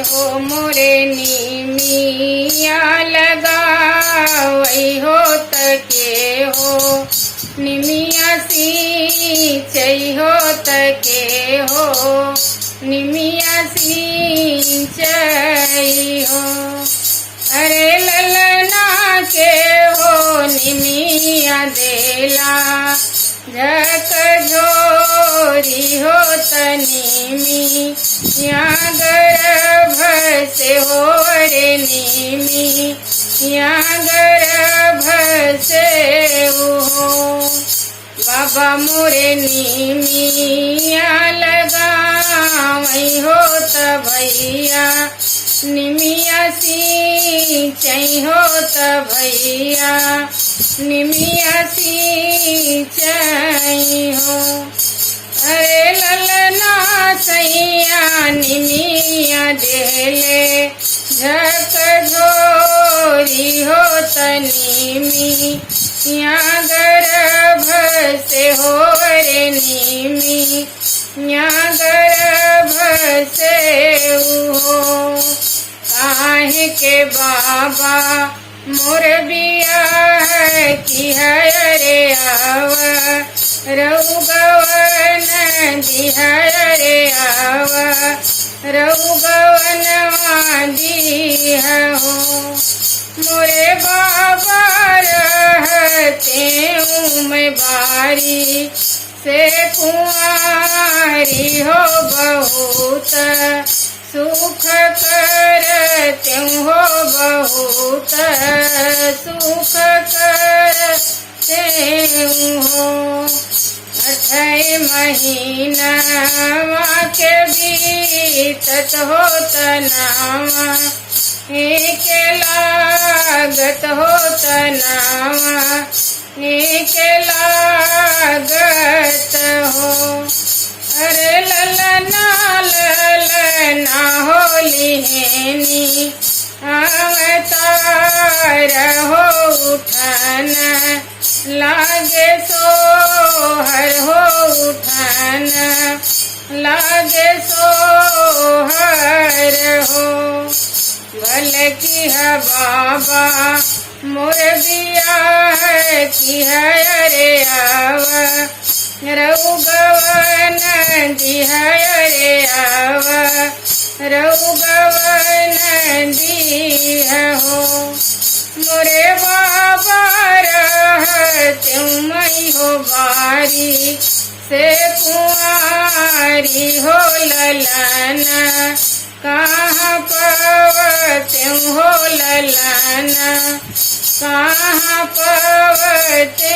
हो मोरे निमिया लगावई हो तके हो निमिया सिंचई हो तके हो निमिया सिंचई हो। अरे ललना के हो निमिया देला झक झोरी हो तनिमिया गर्भ से हो रे निमिया गर्भ से हो। बाबा मोरे निमिया लगावई हो त भैया निमिया सिंचई हो त भैया निमिया सिंचई हो। अरे ललना सैया निमिया देले झक झोरी हो तनिमिया गर्भ से हो रे निमिया गर्भ से हो। काहे के बाबा मोर बिया की है रे आवा रऊ गवन दिहा रे आवा रऊ गवन दिहा हो। मोरे बाबा रहते मैं बारी से कुंवारी हो बहुत सुख करते हो बहुत सुख करते हो। 8 महीना के बीतत हो तनावा एक लागत हो तनावा एक लागत हो। अरे ललना ललना होली हेनी अवतार हो उठाना लागे सोहर हो उठाना लागे सोहर हो। भल की है बाबा मोर बिया की है रे आवा रऊ गवन दिहा रे आवा रऊ गवन दिहा हो। मोरे बाबा रहते मई हो बारी से कुंवारी हो ललना कहाँ पवते हो ललना कहाँ पवते